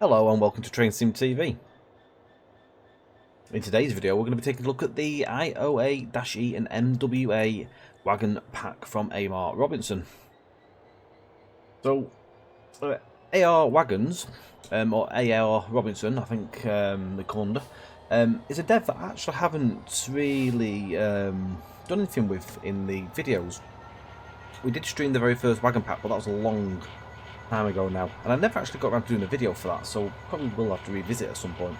Hello and welcome to Train Sim TV. In today's video we're going to be taking a look at the IOA-E and MWA wagon pack from AR Robinson. So, AR Wagons, or AR Robinson, I think they call them, is a dev that I actually haven't really done anything with in the videos. We did stream the very first wagon pack, but that was a long time ago now, and I never actually got around to doing a video for that, so probably will have to revisit at some point.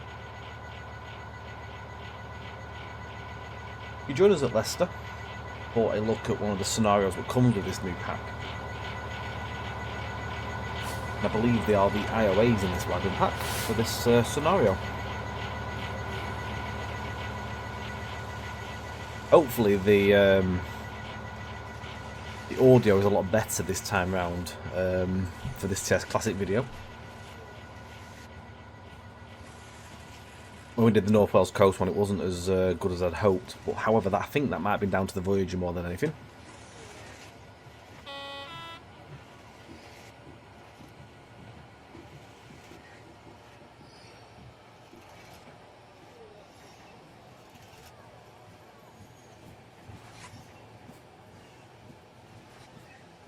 You join us at Leicester for a look at one of the scenarios that comes with this new pack. And I believe they are the IOAs in this wagon pack for this scenario. Hopefully the audio is a lot better this time round for this TS Classic video. When we did the North Wales Coast one, it wasn't as good as I'd hoped, but however, I think that might have been down to the Voyager more than anything.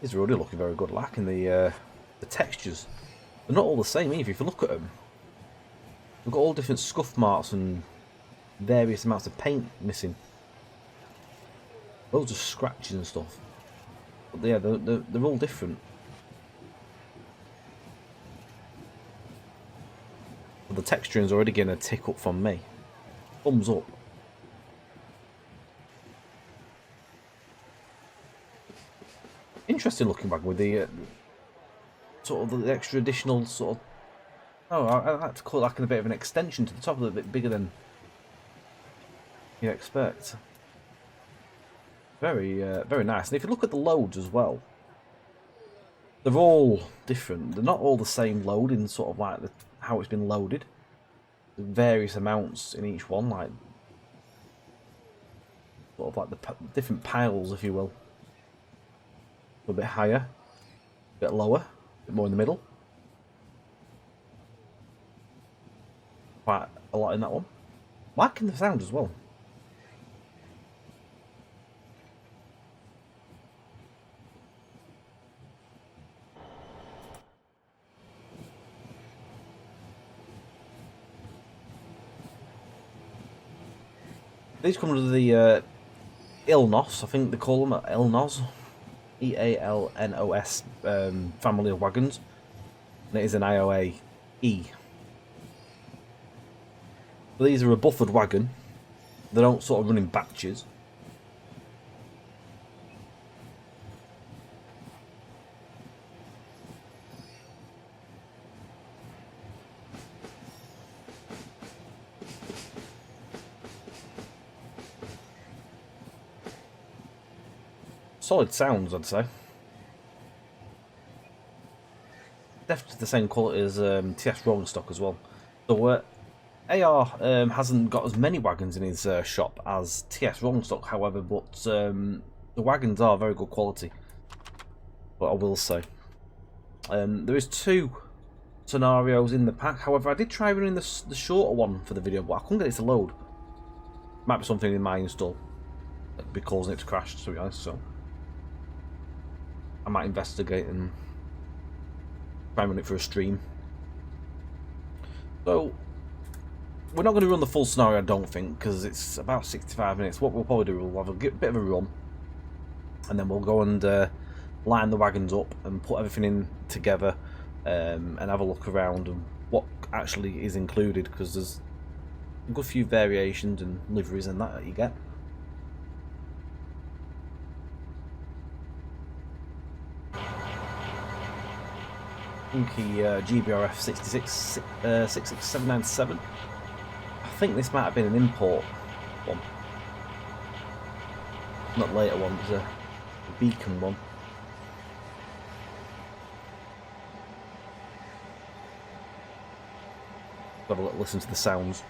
It's really looking very good, lacking the textures. They're not all the same either. If you look at them, they've got all different scuff marks and various amounts of paint missing. Loads of scratches and stuff. But yeah, they're all different. But the texturing's already getting a tick up from me. Thumbs up. Interesting looking bag with the sort of the extra additional sort of. Oh, I like to call it like a bit of an extension to the top, a little bit bigger than you expect. Very, very nice. And if you look at the loads as well, they're all different. They're not all the same load in sort of like how it's been loaded. There's various amounts in each one, like sort of like the different piles, if you will. A bit higher, a bit lower, a bit more in the middle. Quite a lot in that one. Liking the sound as well. These come under the ILNOS, I think they call them ILNOS. EALNOS family of wagons. And it is an IOA-E. So these are a buffered wagon. They don't sort of run in batches. Solid sounds, I'd say. Definitely the same quality as TS rolling stock as well. So AR hasn't got as many wagons in his shop as TS rolling stock, however, but the wagons are very good quality. But I will say, there is 2 scenarios in the pack. However, I did try running the shorter one for the video, but I couldn't get it to load. Might be something in my install that'd be causing it to crash, to be honest. So I might investigate and try and run it for a stream. So we're not going to run the full scenario, I don't think, because it's about 65 minutes. What we'll probably do, we'll have a bit of a run, and then we'll go and line the wagons up and put everything in together, and have a look around and what actually is included, because there's a good few variations and liveries and that you get. GBRF 66797. I think this might have been an import one, not later one. It was a beacon one. Have a little listen to the sounds.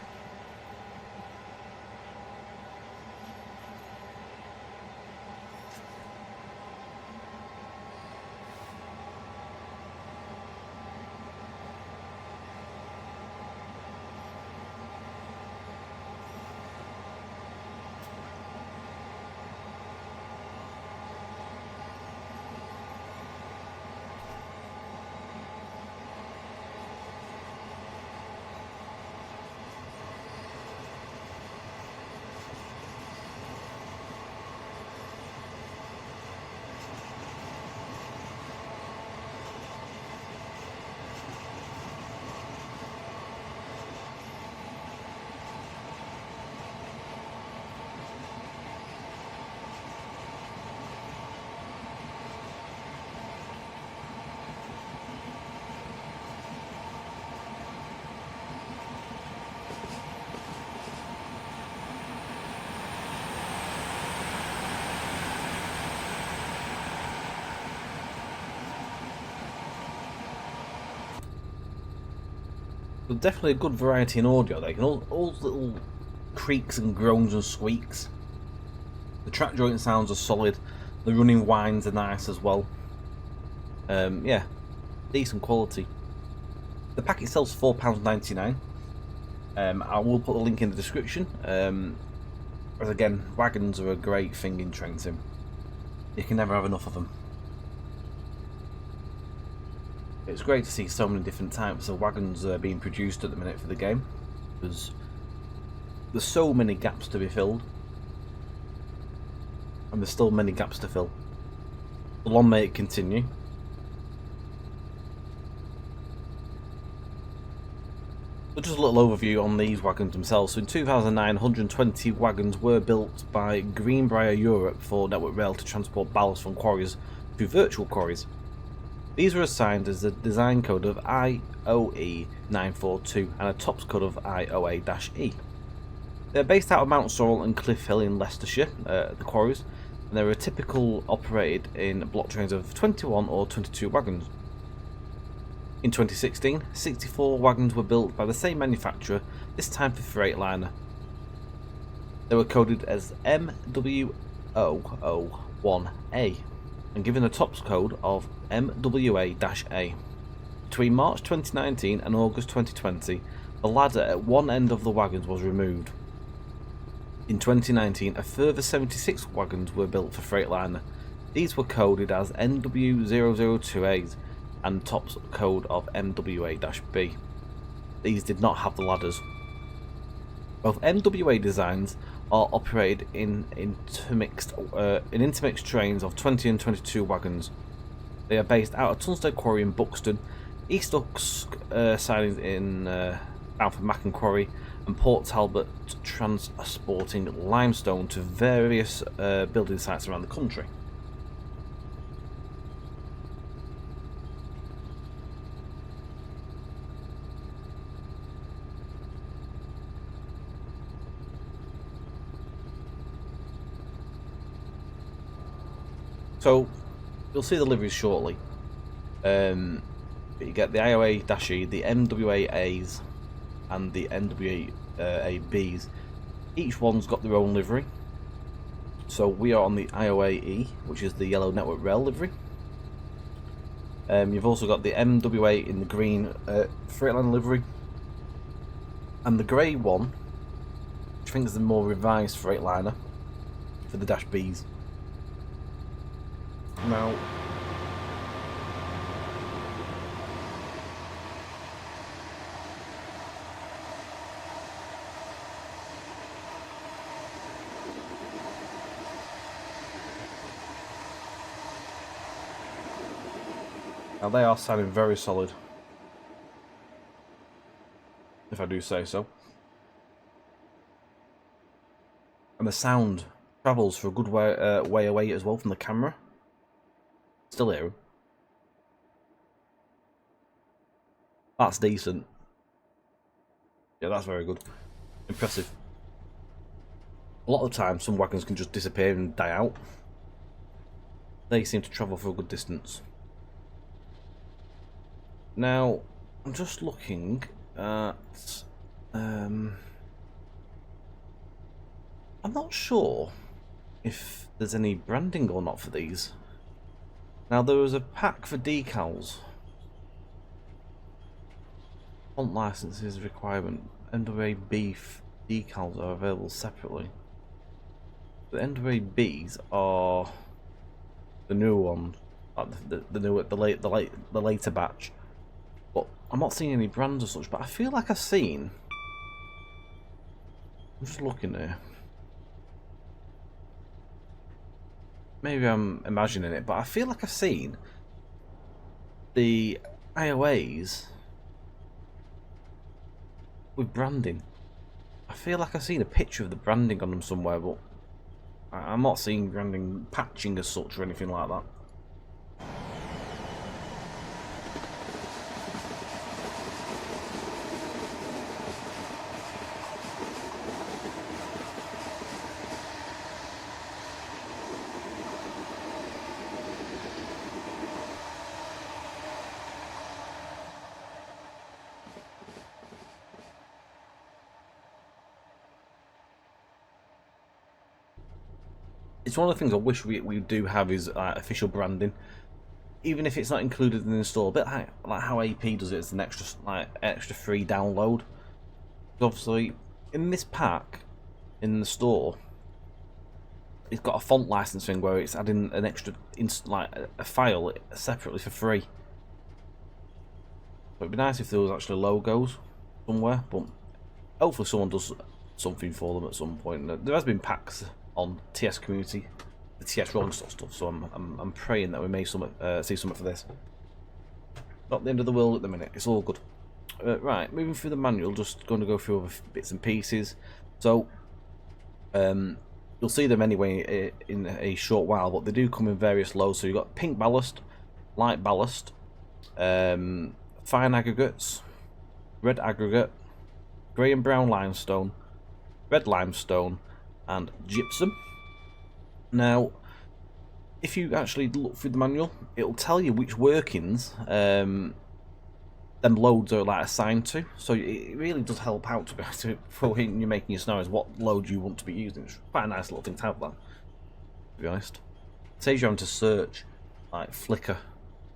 But definitely a good variety in audio. They can all little creaks and groans and squeaks. The track joint sounds are solid. The running whines are nice as well. Yeah, decent quality. The pack itself is £4.99. I will put the link in the description. As again, wagons are a great thing in train sim. You can never have enough of them. It's great to see so many different types of wagons being produced at the minute for the game, because there's so many gaps to be filled, and there's still many gaps to fill. So long may it continue. So just a little overview on these wagons themselves. So in 2009, 120 wagons were built by Greenbrier Europe for Network Rail to transport ballast from quarries to virtual quarries. These were assigned as a design code of IOE 942 and a tops code of IOA-E. They're based out of Mount Sorrel and Cliff Hill in Leicestershire, the quarries, and they were typical operated in block trains of 21 or 22 wagons. In 2016, 64 wagons were built by the same manufacturer, this time for Freightliner. They were coded as MWA-A and given a tops code of MWA-A. Between March 2019 and August 2020, the ladder at one end of the wagons was removed. In 2019, a further 76 wagons were built for Freightliner. These were coded as NW002As and tops code of MWA-B. These did not have the ladders. Both MWA designs are operated in intermixed trains of 20 and 22 wagons. They are based out of Tunstead Quarry in Buxton, East Usk sidings in down for Macken Quarry, and Port Talbot transporting limestone to various building sites around the country. So, you'll see the liveries shortly. You get the IOA-E, the MWA-As, and the MWA-Bs. Each one's got their own livery. So we are on the IOA-E, which is the yellow Network Rail livery. You've also got the MWA in the green Freightliner livery, and the grey one, which I think is the more revised Freightliner, for the Dash Bs. Now, they are sounding very solid, if I do say so. And the sound travels for a good way away as well from the camera. Still here. That's decent. Yeah, that's very good. Impressive. A lot of the time, some wagons can just disappear and die out. They seem to travel for a good distance. Now, I'm just looking at... I'm not sure if there's any branding or not for these. Now, there was a pack for decals. Font licenses requirement. MWA-B decals are available separately. The MWA-Bs are the new ones, the later batch. But I'm not seeing any brands or such. But I feel like I've seen. I'm just looking there. Maybe I'm imagining it, but I feel like I've seen the IOAs with branding. I feel like I've seen a picture of the branding on them somewhere, but I'm not seeing branding patching as such or anything like that. It's one of the things I wish we do have is official branding, even if it's not included in the install. A bit like how AP does it as an extra free download. Obviously, in this pack in the store, it's got a font licensing where it's adding an extra a file separately for free. So it'd be nice if there was actually logos somewhere, but hopefully someone does something for them at some point. There has been packs on TS community, the TS rolling stock stuff, so I'm praying that we may see something for this. Not the end of the world at the minute. It's all good. Right, moving through the manual, just going to go through other bits and pieces. So, you'll see them anyway in a short while, but they do come in various loads. So you've got pink ballast, light ballast, fine aggregates, red aggregate, grey and brown limestone, red limestone, and gypsum. Now, if you actually look through the manual, it'll tell you which workings them loads are assigned to. So it really does help out to be honest, for when you're making your scenarios what load you want to be using. It's quite a nice little thing to have that, to be honest. It saves you having to search Flickr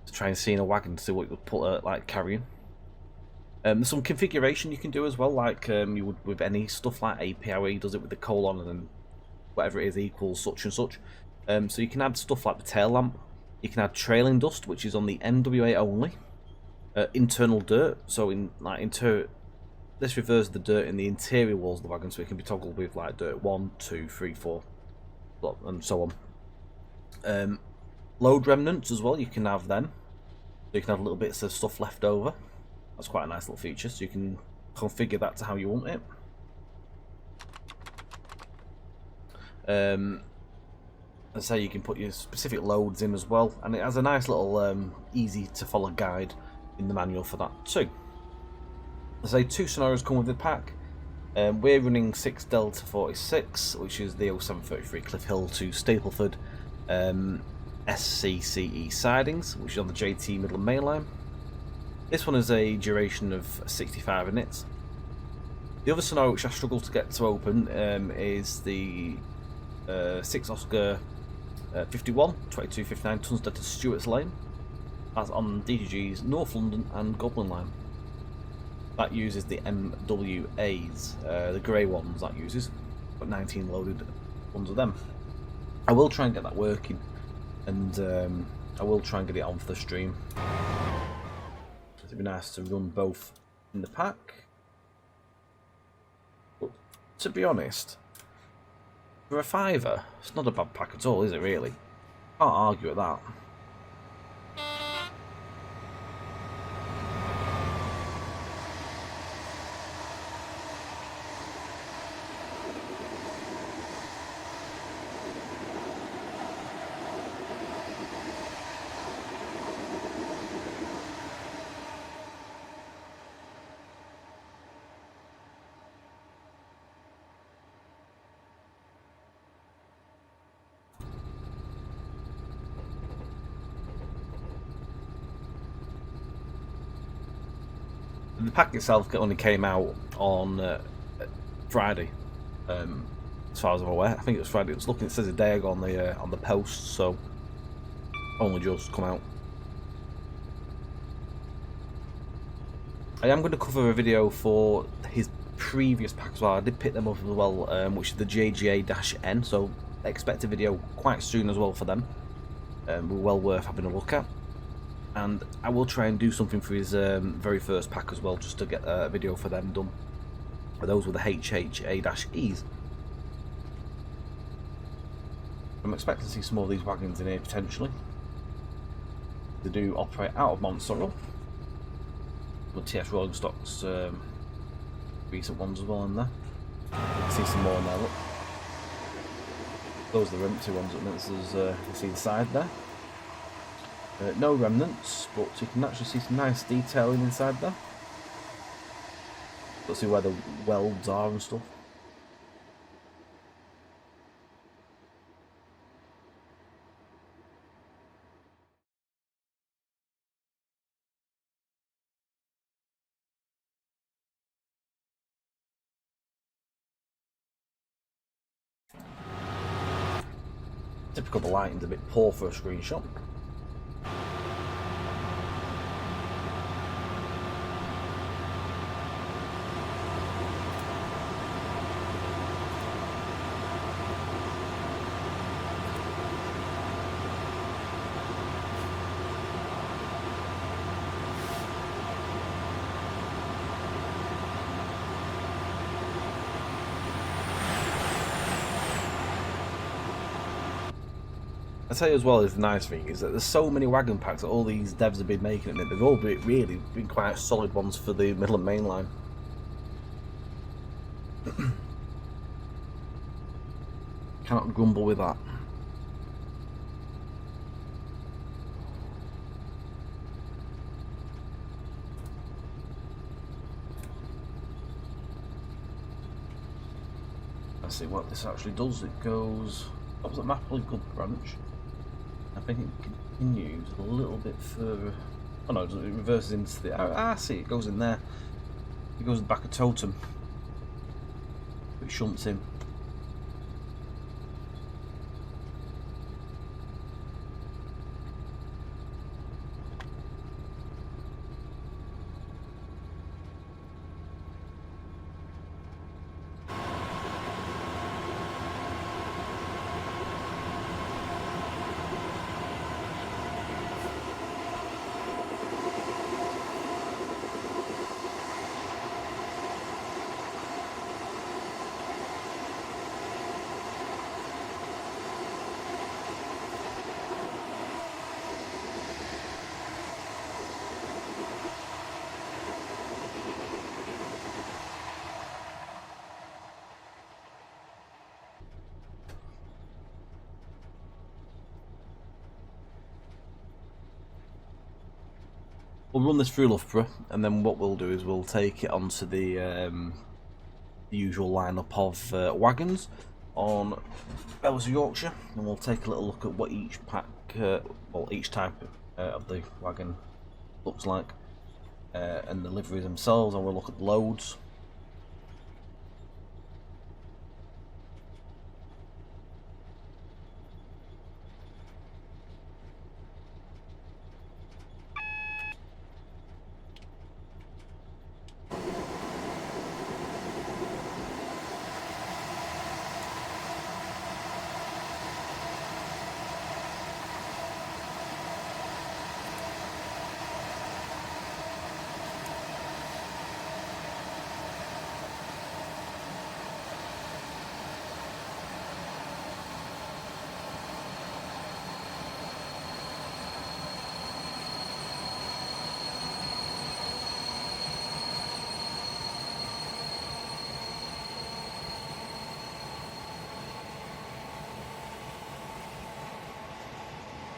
to try and see in a wagon to see what you'll put carrying. There's some configuration you can do as well, like you would with any stuff like APOE does it with the colon and then whatever it is equals such and such. So you can add stuff like the tail lamp. You can add trailing dust, which is on the MWA only. Internal dirt, so this refers to the dirt in the interior walls of the wagon, so it can be toggled with dirt 1, 2, 3, 4, and so on. Load remnants as well, you can have them. So you can have little bits of stuff left over. That's quite a nice little feature, so you can configure that to how you want it. And so you can put your specific loads in as well, and it has a nice little easy to follow guide in the manual for that too. Let's say 2 scenarios come with the pack. We're running 6 Delta 46, which is the 0733 Cliff Hill to Stapleford SCCE sidings, which is on the JT Midland Main Line. This one has a duration of 65 minutes. The other scenario which I struggle to get to open is the 6 Oscar 51, 2259 Tunstead to Stewart's Lane. That's on DTG's North London and Goblin Line. That uses the MWA-As, the grey ones that uses. Got 19 loaded ones of them. I will try and get that working, and I will try and get it on for the stream. It'd be nice to run both in the pack. But to be honest, for a £5, it's not a bad pack at all, is it really? Can't argue with that. The pack itself only came out on Friday, as far as I'm aware. I think it was Friday. It says a day ago on the post, so only just come out. I am going to cover a video for his previous pack as well. I did pick them up as well, which is the JGA-N. So expect a video quite soon as well for them. Well worth having a look at. And I will try and do something for his very first pack as well, just to get a video for them done. Those were the HHA-Es. I'm expecting to see some more of these wagons in here potentially. They do operate out of Montsorrel. But TS Rolling Stock's recent ones as well in there. You can see some more in there, look. Those are the empty ones at the minute, you can see the side there. No remnants, but you can actually see some nice detailing inside there. Let's see where the welds are and stuff. Typical, the lighting's a bit poor for a screenshot. I tell you as well, is the nice thing is that there's so many wagon packs that all these devs have been making, and they've all really been quite solid ones for the Midland Main Line. Cannot grumble with that. Let's see what this actually does. It goes opposite Mapley Good branch. I think it continues a little bit further. Oh no, it reverses into the. Ah, see, it goes in there. It goes in the back of Totem. It shunts in. We'll run this through Loughborough, and then what we'll do is we'll take it onto the usual lineup of wagons on Bellers of Yorkshire, and we'll take a little look at what each pack, well, each type of the wagon looks like, and the liveries themselves, and we'll look at the loads.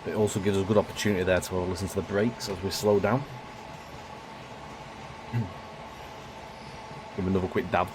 It also gives us a good opportunity there to listen to the brakes as we slow down. Give another quick dab.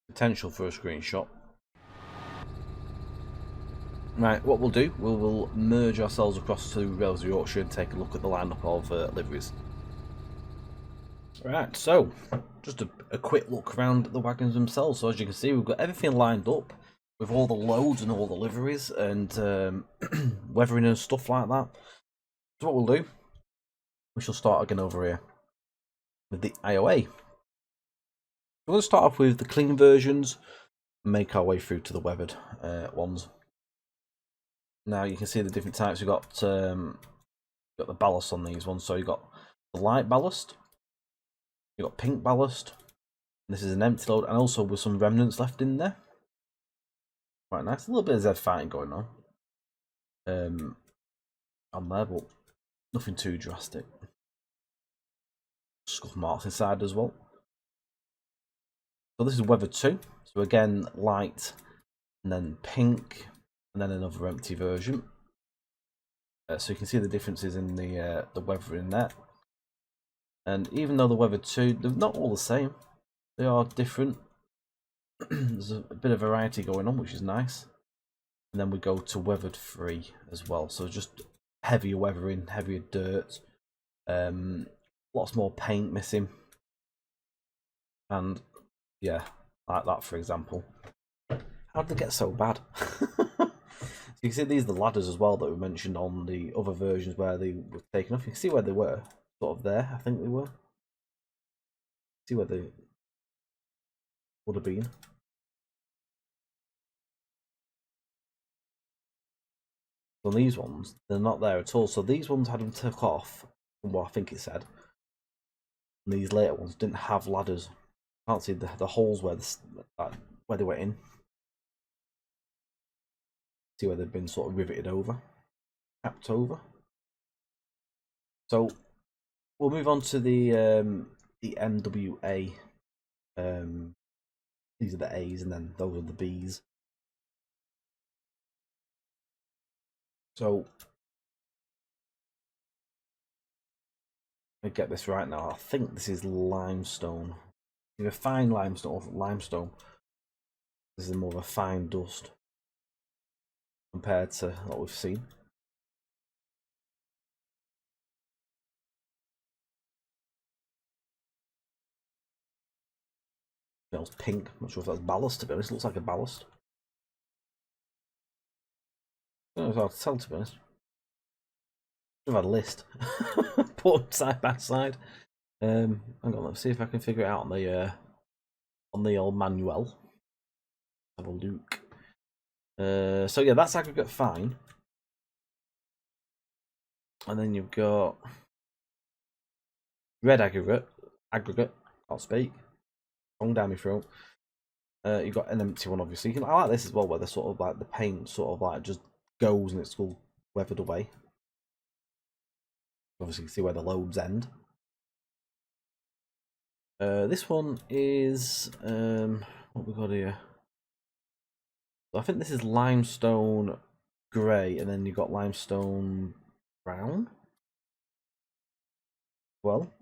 Potential for a screenshot. Right, what we'll do, we'll merge ourselves across to Rails of Yorkshire and take a look at the lineup of liveries. Right, so just a quick look around the wagons themselves. So as you can see, we've got everything lined up with all the loads and all the liveries and weathering and stuff like that. So what we'll do, we shall start again over here with the IOA. We're going to start off with the clean versions and make our way through to the weathered ones. Now you can see the different types. We've got the ballast on these ones. So you've got the light ballast, you've got pink ballast, and this is an empty load, and also with some remnants left in there. Quite nice. A little bit of Z fighting going on there, but nothing too drastic. Scuff marks inside as well. So this is weathered 2. So again, light, and then pink, and then another empty version. So you can see the differences in the weathering there. And even though the weathered 2, they're not all the same. They are different. There's a bit of variety going on, which is nice. And then we go to weathered 3 as well. So just heavier weathering, heavier dirt. Lots more paint missing. And yeah, like that for example. How did they get so bad? So you can see these are the ladders as well that we mentioned on the other versions where they were taken off. You can see where they were, sort of there, I think they were. See where they would have been. On these ones, they're not there at all. So these ones had them took off, from what I think it said. And these later ones didn't have ladders. Can't see the holes where they went in. See where they've been sort of riveted over, capped over. So we'll move on to the MWA. These are the A's, and then those are the B's. So let me get this right now. I think this is limestone. Either fine limestone or limestone. This is more of a fine dust compared to what we've seen. It smells pink. I'm not sure if that's ballast, to be honest. It looks like a ballast. I don't know if I'll tell, to be honest. I've had a list. Put them side by side. Hang on, let's see if I can figure it out on the old manual. Have a look. So yeah, that's aggregate fine. And then you've got red aggregate, can't speak. Wrong down my throat. You've got an empty one, obviously. I like this as well, where the sort of like the paint sort of like just goes and it's all weathered away. Obviously, you can see where the loads end. This one is what we got here. I think this is limestone grey, and then you've got limestone brown. Well,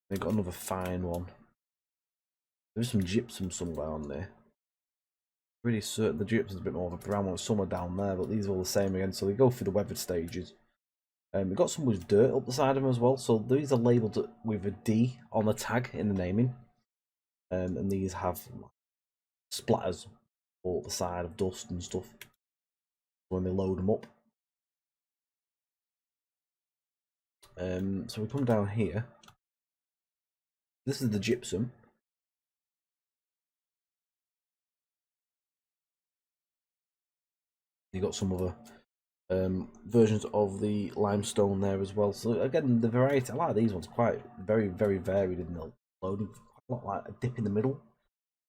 they've got another fine one. There's some gypsum somewhere on there. Pretty certain the gypsum's a bit more of a brown one, somewhere down there, but these are all the same again. So they go through the weathered stages. We've got some with dirt up the side of them as well. So these are labelled with a D on the tag in the naming. And these have splatters all up the side of dust and stuff when they load them up. So we come down here. This is the gypsum. You got some other versions of the limestone there as well. So again, the variety, I like these ones, quite very varied in the loading. A lot like a dip in the middle.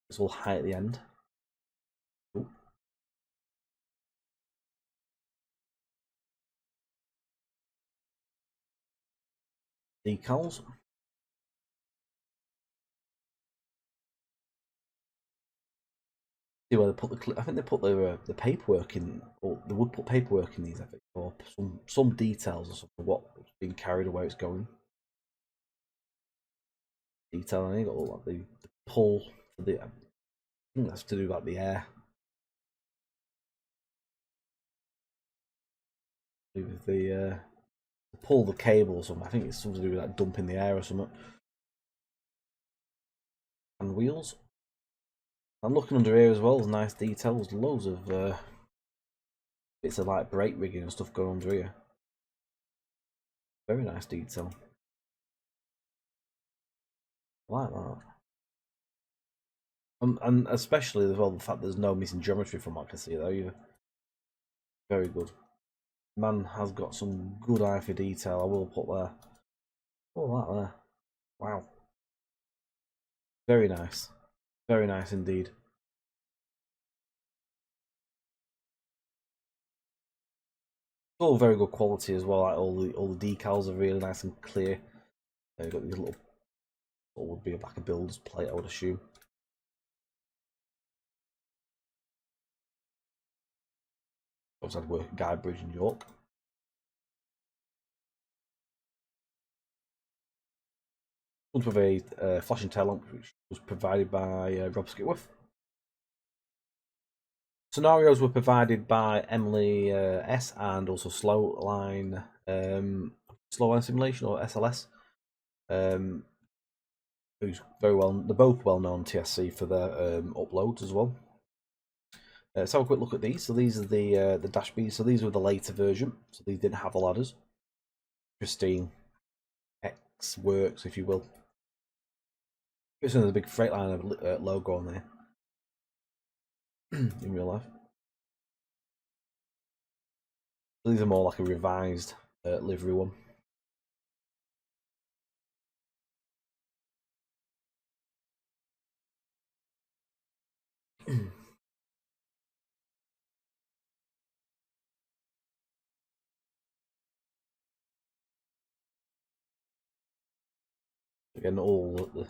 It's all high at the end. Ooh. Decals. See where they put the. I think they put the paperwork in, or they would put paperwork in these. I think, or some details or something. What's being carried or where it's going. Detail, and you got all like the pull. I think that's to do like the air. With the pull the cable or something. I think it's something to do with that dump in the air or something. And wheels. I'm looking under here as well. There's nice details. Loads of bits of like brake rigging and stuff going under here. Very nice detail. I like that. And especially as well the fact there's no missing geometry from what I can see there either. Very good. Man has got some good eye for detail. I will put there. Oh, that there. Wow. Very nice. Very nice indeed. All very good quality as well. Like all the decals are really nice and clear. You've got these little, what would be like a builder's plate, I would assume. Obviously, I'd work at Guy Bridge in York. Comes with a flashing tail lamp, which was provided by Rob Skipworth. Scenarios were provided by MWA-S and also Slowline Simulation, or SLS. Who's very well, they're both well known TSC for their uploads as well. Let's have a quick look at these. So these are the Dash Bs. So these were the later version. So these didn't have the ladders. Pristine X works, if you will. It's another big Freightliner logo on there in real life. So these are more like a revised livery one. Again, all the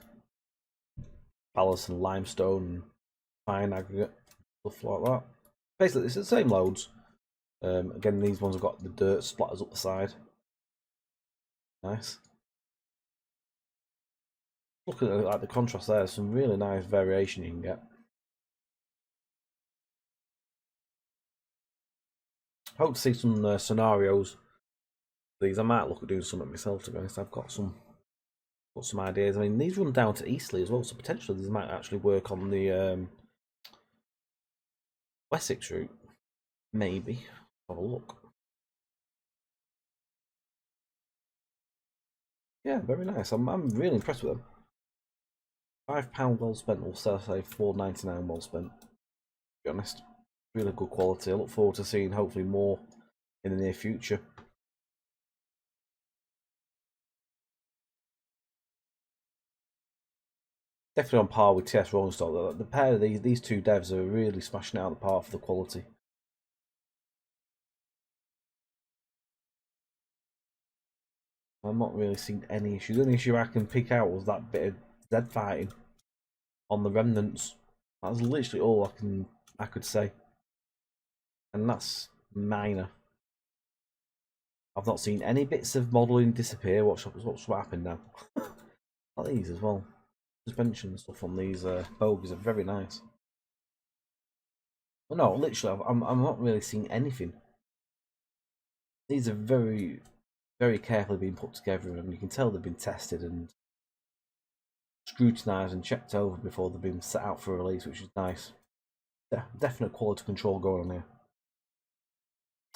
ballast and limestone, fine aggregate, stuff like that. Basically, it's the same loads. Again, these ones have got the dirt splatters up the side. Nice. Look at like the contrast there. Some really nice variation you can get. Hope to see some scenarios. These I might look at doing something myself. To be honest, I've got some ideas. I mean, these run down to Eastleigh as well, so potentially these might actually work on the Wessex route. Maybe. Have a look. Yeah, very nice. I'm really impressed with them. £5 well spent, or say £4.99 well spent. To be honest, really good quality. I look forward to seeing hopefully more in the near future. Definitely on par with TS Rolling Stock. The pair of these two devs are really smashing it out of the park for the quality. I'm not really seeing any issue. The only issue I can pick out was that bit of Z fighting on the remnants. That's literally all I could say, and that's minor. I've not seen any bits of modelling disappear. What's happened now? Like these as well. Suspension stuff on these bogies are very nice. Well, no, literally, I'm not really seeing anything. These are very, very carefully being put together, and you can tell they've been tested and scrutinised and checked over before they've been set out for release, which is nice. Definite quality control going on here.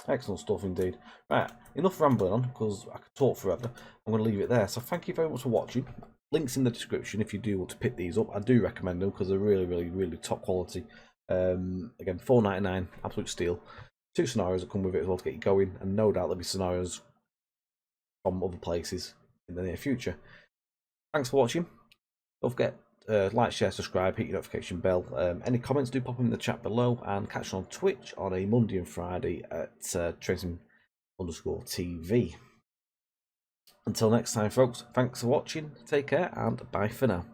Excellent stuff indeed. Right, enough rambling on, because I could talk forever. I'm going to leave it there. So thank you very much for watching. Links in the description if you do want to pick these up. I do recommend them because they're really, really, really top quality. Again, £4.99, absolute steal. 2 scenarios that come with it as well to get you going, and no doubt there'll be scenarios from other places in the near future. Thanks for watching. Don't forget, like, share, subscribe, hit your notification bell. Any comments, do pop them in the chat below, and catch on Twitch on a Monday and Friday at Tracing_TV. Until next time, folks, thanks for watching, take care, and bye for now.